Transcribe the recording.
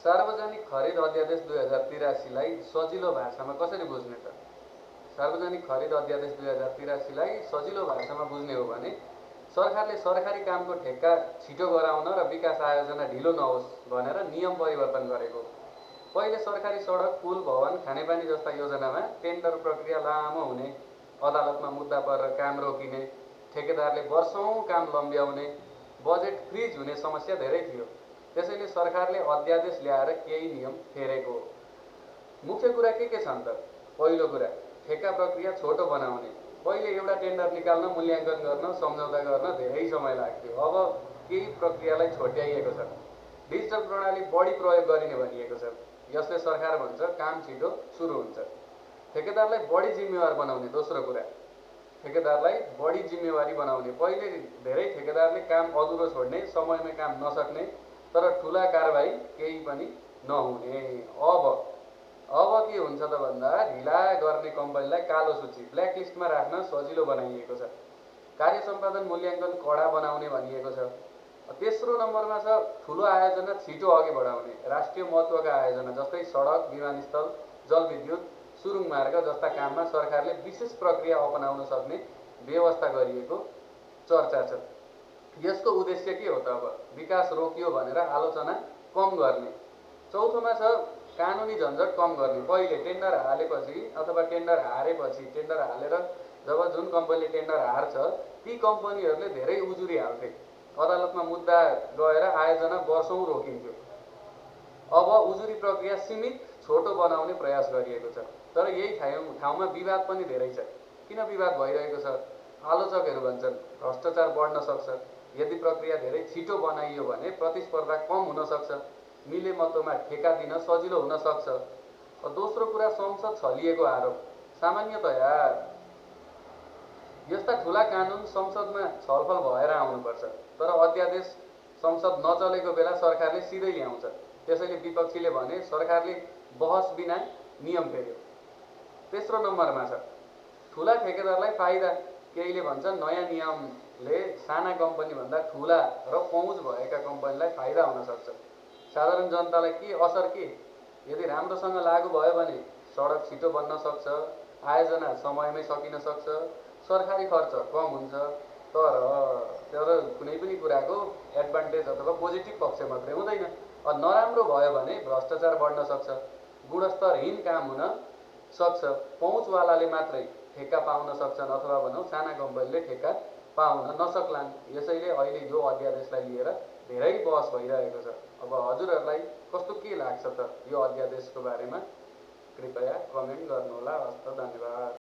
सार्वजनिक खरिद अध्यादेश 2083 लाई सजिलो भाषामा कसरी बुझ्ने त? सार्वजनिक खरिद अध्यादेश 2083 लाई सजिलो भाषामा बुझ्ने हो भने सरकारले सरकारी कामको ठेक्का छिटो गराउन र विकास आयोजना ढिलो नहोस् भनेर नियम परिवर्तन गरेको। पहिले सरकारी सडक, पुल, भवन, खानेपानी जस्ता योजनामा टेन्डर प्रक्रिया लामो हुने, अदालतमा मुद्दा परेर काम रोकिने, ठेकेदारले वर्षौं काम लम्ब्याउने, बजेट फ्रिज हुने समस्या धेरै थियो। त्यसैले सरकारले अध्यादेश ल्याएर केही नियम फेरेको। मुख्य कुरा के छन् त? पहिलो कुरा, ठेक्का प्रक्रिया छोटो बनाउने। पहिले एउटा टेन्डर निकाल्न, मूल्याङ्कन गर्न, सम्झौता गर्न धेरै समय लाग्थ्यो। अब केही प्रक्रियालाई छोट्याइएको छ। डिजिटल प्रणाली बढी प्रयोग गरिने भनिएको छ। यसले सरकार भन्छ काम छिटो सुरु हुन्छ। ठेकेदारलाई बढी जिम्मेवार बनाउने। दोस्रो कुरा, ठेकेदारलाई बढी जिम्मेवारी बनाउने। पहिले धेरै ठेकेदारले काम अधुरो छोड्ने, समयमै काम नसक्ने, तर ठुला कारबाही केही पनि नहुने। अब के हुन्छ त भन्दा ढिला गर्ने कम्पनीलाई कालो सूची, ब्ल्याकलिस्टमा राख्न सजिलो बनाइएको छ। कार्य सम्पादन मूल्याङ्कन कडा बनाउने भनिएको छ। तेस्रो नम्बरमा छ ठुलो आयोजना छिटो अघि बढाउने। राष्ट्रिय महत्त्वका आयोजना जस्तै सडक, विमानस्थल, जलविद्युत, सुरुङ मार्ग जस्ता काममा सरकारले विशेष प्रक्रिया अपनाउन सक्ने व्यवस्था गरिएको चर्चा छ। यसको उद्देश्य के हो त? अब विकास रोकियो भनेर आलोचना कम गर्ने। चौथोमा छ कानुनी झन्झट कम गर्ने। पहिले टेन्डर हालेपछि अथवा टेन्डर हारेपछि, टेन्डर हालेर जब जुन कम्पनीले टेन्डर हार्छ ती कम्पनीहरूले धेरै उजुरी हाल्थे। अदालतमा मुद्दा गएर आयोजना वर्षौं रोकिन्थ्यो। अब उजुरी प्रक्रिया सीमित, छोटो बनाउने प्रयास गरिएको छ। तर यही ठाउँमा विवाद पनि धेरै छ। किन विवाद भइरहेको छ? आलोचकहरू भन्छन् भ्रष्टाचार बढ्न सक्छ। यदि प्रक्रिया धेरै छिटो बनाइयो भने प्रतिस्पर्धा कम हुन सक्छ, मिलेमतोमा ठेक्का दिन सजिलो हुन सक्छ। दोस्रो कुरा, संसद छलिएको आरोप। सामान्यतया यस्ता ठुला कानुन संसदमा छलफल भएर आउनुपर्छ, तर अध्यादेश संसद नचलेको बेला सरकारले सिधै ल्याउँछ। त्यसैले विपक्षीले भने सरकारले बहस बिना नियम फेर्यो। तेस्रो नम्बरमा छ ठुला ठेकेदारलाई फाइदा। केहीले भन्छन् नयाँ नियमले साना कम्पनीभन्दा ठुला र पहुँच भएका कम्पनीलाई फाइदा हुन सक्छ। साधारण जनतालाई के असर के? यदि राम्रोसँग लागू भयो भने सडक छिटो बन्न सक्छ, आयोजना समयमै सकिन सक्छ, सरकारी खर्च कम हुन्छ। तर कुनै पनि कुराको एडभान्टेज अथवा पोजिटिभ पक्ष मात्रै हुँदैन। नराम्रो भयो भने भ्रष्टाचार बढ्न सक्छ, गुणस्तरहीन काम हुन सक्छ, पहुँचवालाले मात्रै ठेक्का पाउन सक्छन् अथवा भनौँ साना कम्पनीले ठेक्का पाउन नसक्लान्। यसैले अहिले यो अध्यादेशलाई लिएर धेरै बहस भइरहेको छ। अब हजुरहरूलाई कस्तो के लाग्छ त यो अध्यादेशको बारेमा? कृपया कमेन्ट गर्नुहोला। हस्त, धन्यवाद।